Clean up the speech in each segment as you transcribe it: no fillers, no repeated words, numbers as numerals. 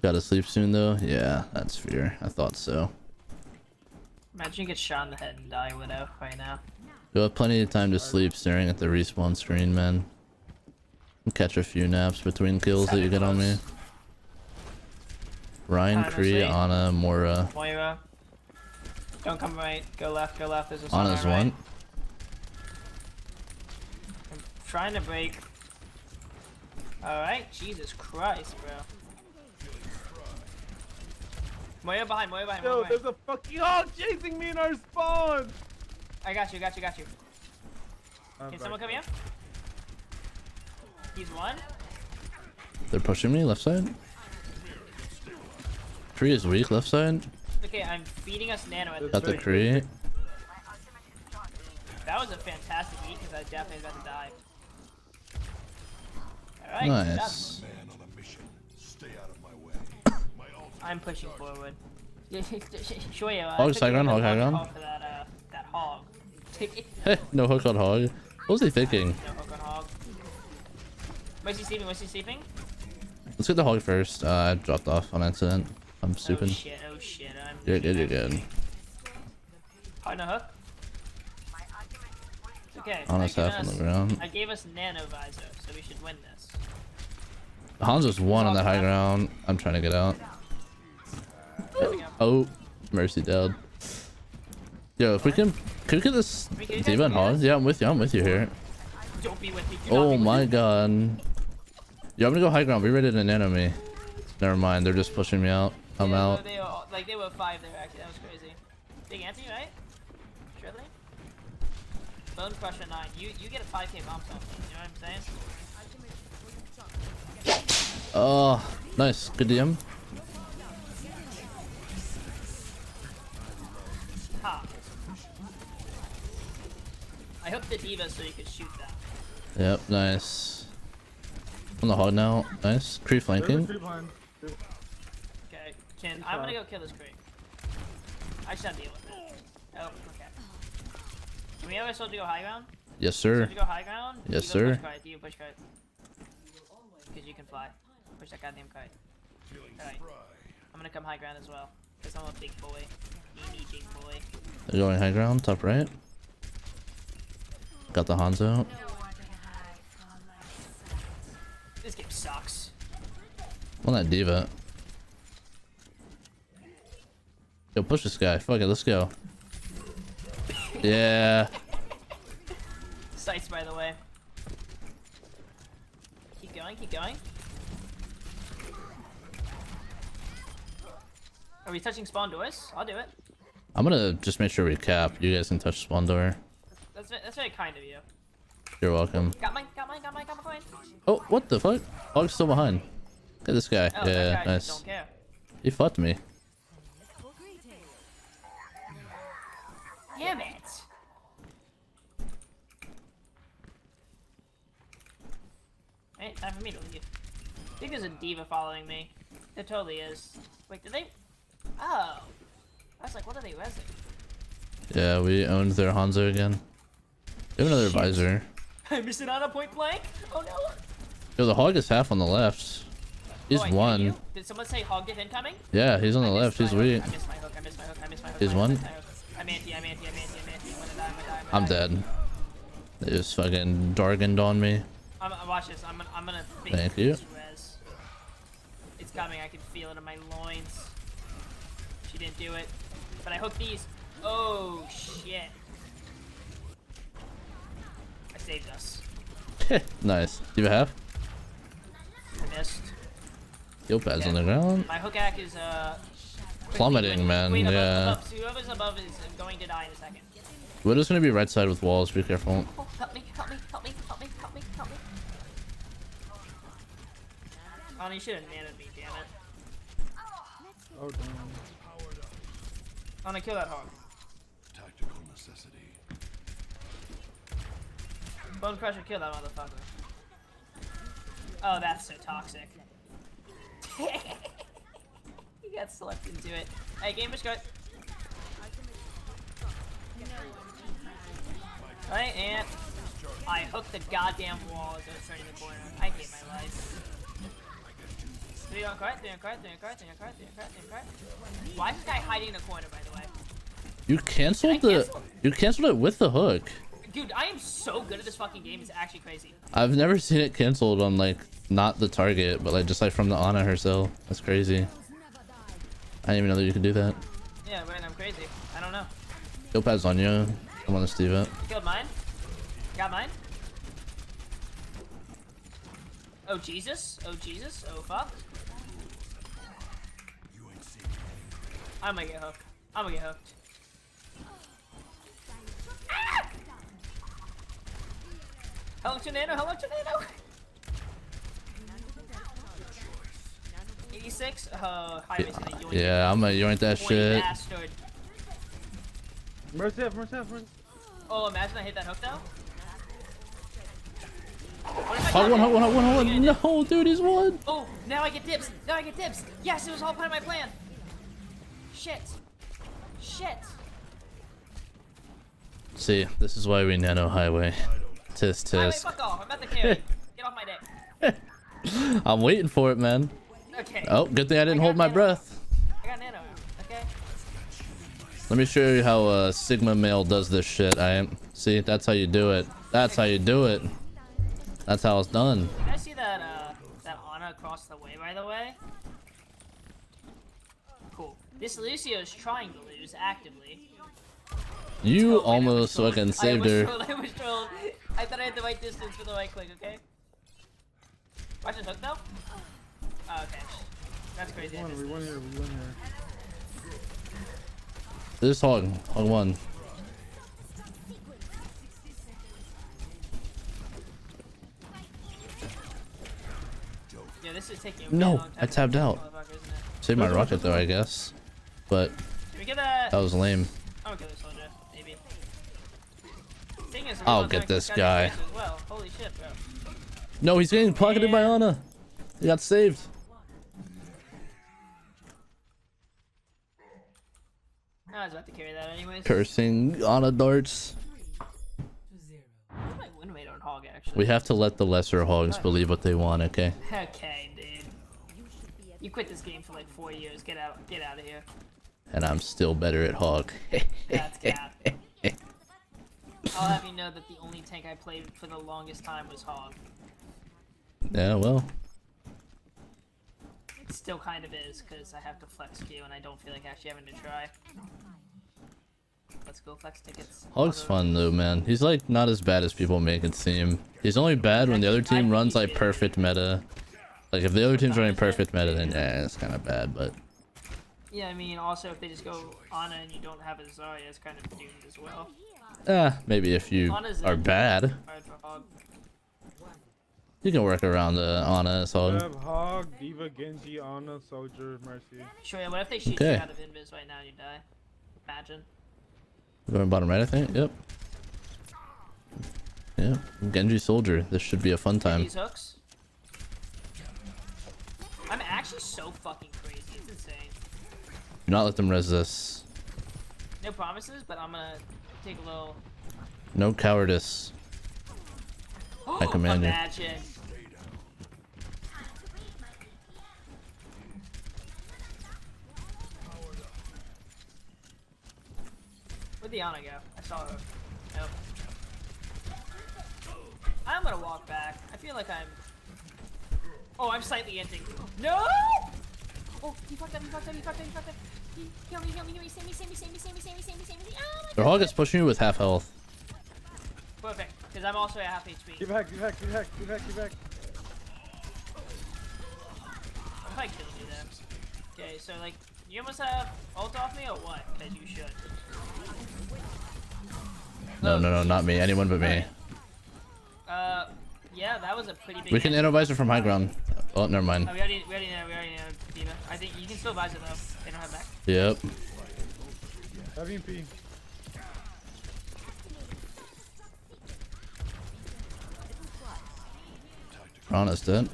Gotta sleep soon though. Yeah, that's fair. I thought so. Imagine you get shot in the head and die Widow right now. You'll have plenty of time to sleep staring at the respawn screen, man. Catch a few naps between kills that you get on me. Ryan, Kree, Ana, Moira. Moira. Don't come right. Go left. Go left. There's a Ana's right. one. I'm trying to break. Alright. Jesus Christ, bro. Moira behind. Moira behind. Yo, there's a fucking hog chasing me in our spawn! I got you. Got you. Got you. Can someone come here? He's one. They're pushing me left side. Kree is weak left side. Okay, I'm feeding us nano at Got the Kree. That was a fantastic eat because I definitely was about to die. Alright, Nice. I'm pushing forward. Show you. Hog's high ground, hog high ground. For that hog. No hook on hog. What was he thinking? No hook on hog. Where's he sleeping? Where's he sleeping? Let's get the hog first. I dropped off on accident. I'm stupid. Oh shit, oh shit. You're good, you're good. Hog no hook? Okay. Ana's half on the ground. I gave us nano visor, so we should win this. Hanzo's one on that high ground. I'm trying to get out. Oh, Mercy dead. Yo, if we can we get this D.Va and hog? Yeah, I'm with you here. Don't be with me. Oh my god. Yo, I'm gonna go high ground. Be ready to nano me. Never mind, they're just pushing me out. I'm out. They were 5 there actually. That was crazy. Big Anthony, right? Surely. Bone Crusher 9. You get a 5k bomb zone. You know what I'm saying? Oh, nice. Good DM. Ha. I hooked the D.Va so you could shoot them. Yep, nice. On the hog now. Nice. Kree flanking. Okay, I'm gonna go kill this Kree. I just have to deal with it. Oh, okay. Can we ever supposed to go high ground? Yes, sir. To go high ground? Yes, sir. You push kite. Because you can fly. Push that goddamn kite. Alright. I'm gonna come high ground as well. Because I'm a big boy. Me, big boy. They're going high ground, top right. Got the Hanzo. This game sucks. On that D.Va. Yo, push this guy. Fuck it, let's go. Yeah. Sights, by the way. Keep going, keep going. Are we touching spawn doors? I'll do it. I'm gonna just make sure we cap. You guys can touch spawn door. That's very kind of you. You're welcome. Got my coin. Oh, what the fuck? Hog's still behind. Look at this guy. Oh, Yeah, that guy nice. just don't care. He fucked me. Damn it! Hey, time for me to leave. I think there's a D.Va following me. There totally is. Wait, did they? Oh. I was like, what are they resing? Yeah, we owned their Hanzo again. They have another advisor. I missed it on a point blank? Oh no! Yo, the hog is half on the left. He's Oh, I hit one. you? Did someone say hog diff incoming? Yeah, he's on the left. He's weak. I missed my hook, I missed my hook. He's one. I'm anti. I'm gonna die. I'm dead. They just fucking darkened on me. Watch this. I'm gonna Thank you. Res. It's coming. I can feel it in my loins. She didn't do it, but I hooked these. Oh shit! I saved us. Nice. Do you have? I missed. Yo, pads on the ground. My hook act is Plummeting, man. Wait, Yeah. above. So whoever's above is going to die in a second. Widow's gonna be right side with walls. Be careful. Oh, help me! Oh, you should have nanned me, damn it. Oh, damn. I'm gonna kill that hog. Tactical necessity. Bone Crusher, kill that motherfucker. Oh, that's so toxic. You got selected into it. Hey, Gamers, go. Right, and I hooked the goddamn wall as I was turning the corner. I hate my life. Three on cart. Why is this guy hiding in a corner, by the way? You canceled it with the hook. Dude, I am so good at this fucking game. It's actually crazy. I've never seen it canceled on like not the target, but like just like from the Ana herself. That's crazy. I didn't even know that you could do that. Yeah, man, I'm crazy. I don't know. Kill pad's on you. I want to Steve it. Killed mine. Got mine. Oh Jesus. Oh Jesus. Oh fuck. I'm gonna get hooked. I'm gonna get hooked. Ah! Hello Tornado. Hello Tornado. 86. Oh, high mission that yoink. Yeah, I'm gonna yoink that shit. Bastard. Mercy. Oh, imagine I hit that hook though. Hold on. No, dude, he's one. Oh, now I get dips. Yes, it was all part of my plan. Shit. See, this is why we nano highway. Tisk Highway, tisk. fuck off. I'm about to carry. Get off my dick. I'm waiting for it, man. Okay. Oh, good thing I didn't hold my breath. I got nano. Okay. Let me show you how Sigma male does this shit. See, that's how you do it. That's how it's done. You guys see that Ana across the way, by the way? Cool. This Lucio's trying to lose actively. You Oh, man, almost fucking saved her. I was trolled. I thought I had the right distance for the right click, okay? Watch this hook though. Oh, okay. That's crazy. We won here. This hog one. Yeah, this is taking a really No, long time I tabbed out. isn't it? Saved my rocket though, I guess. But Can we get that? that was lame. I'm gonna kill this soldier, maybe. Thing is, I'll get this guy. As well. Holy shit, bro. No, he's getting pocketed by Ana. He got saved. I was about to carry that anyways. Cursing Ana darts. Where's my win rate on hog actually? We have to let the lesser hogs believe what they want, okay? Okay, dude. You quit this game for like 4 years. Get out of here. And I'm still better at hog. That's cap. I'll have you know that the only tank I played for the longest time was hog. Yeah, well. It still kind of is, because I have to flex Q and I don't feel like actually having to try. Let's go flex tickets. Hog's fun though, man. He's like not as bad as people make it seem. He's only bad when the other team runs like perfect meta. Like if the other team's running perfect meta, then yeah, it's kind of bad, but... Yeah, I mean, also if they just go Ana and you don't have a Zarya, it's kind of doomed as well. Maybe if you are bad. Hard for hog. You can work around the Ana, so... Have Hog, Diva, Genji, Ana, Soldier, Mercy. Sure, yeah, what if they shoot Okay. you out of invis right now and you die? Imagine. Going bottom right, I think. Yep. Yeah. Genji Soldier. This should be a fun time. These hooks. I'm actually so fucking crazy. It's insane. Do not let them res this. No promises, but I'm gonna take a little. No cowardice. I command you. Imagine. Where'd the Ana go? I saw her. Nope. I'm gonna walk back. I feel like I'm. Oh, I'm slightly inting. No! Oh, he fucked up. Heal me, save me. Oh my Their hog is pushing you with half health. Perfect, because I'm also at half HP. Give back. What if I killed you then? Okay, so like, you almost have ult off me or what? Because you should. No, not me. Anyone but me. Yeah, that was a pretty big. We can innovisor from high ground. Oh, never mind. Oh, we already know, Diva. I think you can still visor though. They don't have back. Yep. Having P. Honest, it.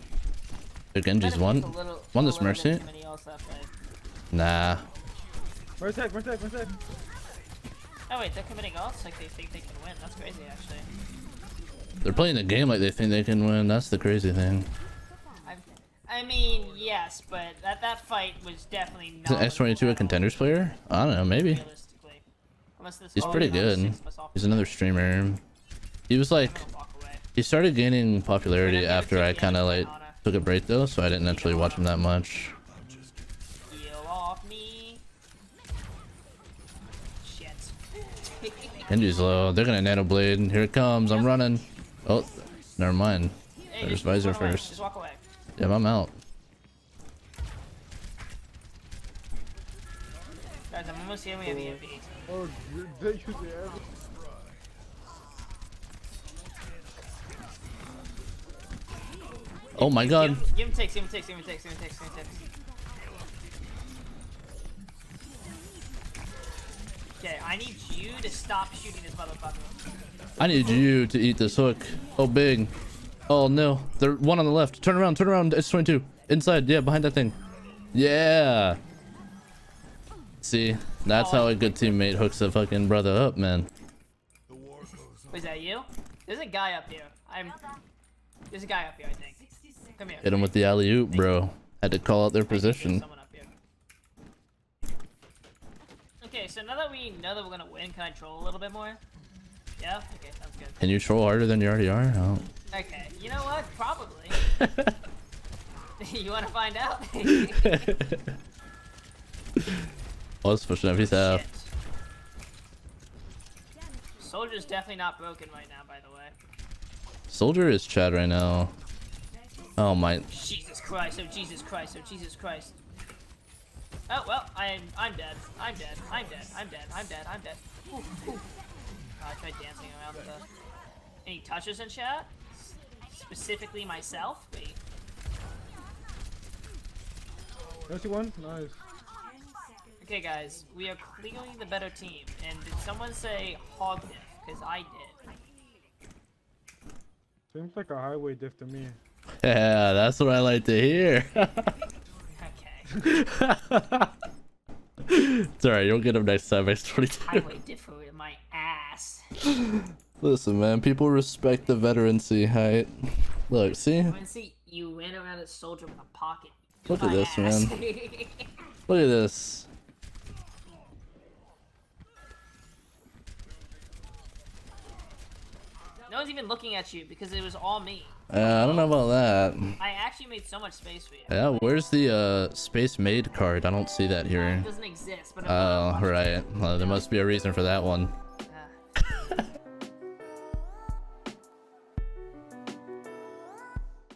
The Genji's one. One this Mercy. Nah. Mercy. Oh wait, they're committing ults like they think they can win. That's crazy, actually. They're playing the game like they think they can win. That's the crazy thing. I mean, yes, but that fight was definitely not. Is X22 a contenders player? I don't know, maybe. Realistically. Unless this He's pretty good. He's another streamer. He was like, he started gaining popularity after I kind of like took a break though, so I didn't actually watch him that much. Heal off me. Shit. Genji's low. They're gonna nano blade. Here it comes. I'm running. Oh, never mind. Hey, There's just Visor walk away. first. Just walk away. Yeah, I'm out. Guys, I'm almost here. We have EMP. Oh, they use the air. Oh my god. Give him ticks, give him ticks, give him ticks, give him ticks, give him ticks. Okay, I need you to stop shooting this motherfucker. I need you to eat this hook. Oh, big. Oh no. There's one on the left. Turn around, turn around. It's 22. Inside. Yeah, behind that thing. Yeah. See, that's how a good teammate hooks a fucking brother up, man. Is that you? There's a guy up here. There's a guy up here, I think. Come here. Hit him with the alley-oop, bro. Had to call out their position. Someone up here. Okay, so now that we know that we're gonna win, can I troll a little bit more? Yeah? Okay, sounds good. Can you troll harder than you already are? Oh. Okay, you know what? Probably. You wanna find out? Oh, let's push him. He's half. Shit. Soldier's definitely not broken right now, by the way. Soldier is Chad right now. Oh my. Jesus Christ, oh Jesus Christ, oh Jesus Christ. Oh, well, I'm dead. I'm dead. I'm dead. I'm dead. I'm dead. I'm dead. Ooh, ooh. I tried dancing around the... Any touches in chat? Specifically myself? Wait. I see one. Nice. Okay, guys, we are clearly the better team. And did someone say hog diff? Because I did. Seems like a highway diff to me. Yeah, that's what I like to hear. Okay. It's alright, you'll get him next time, X22. Highway differ with my ass. Listen, man, people respect the veterancy, height. Look, see? I want to see you ran around a soldier with a pocket. Look at My this, ass. man. Look at this. No one's even looking at you because it was all me. I don't know about that. I actually made so much space for you. Yeah, where's the space maid card? I don't see that here. It doesn't exist, but Oh, right. Well, there must be a reason for that one.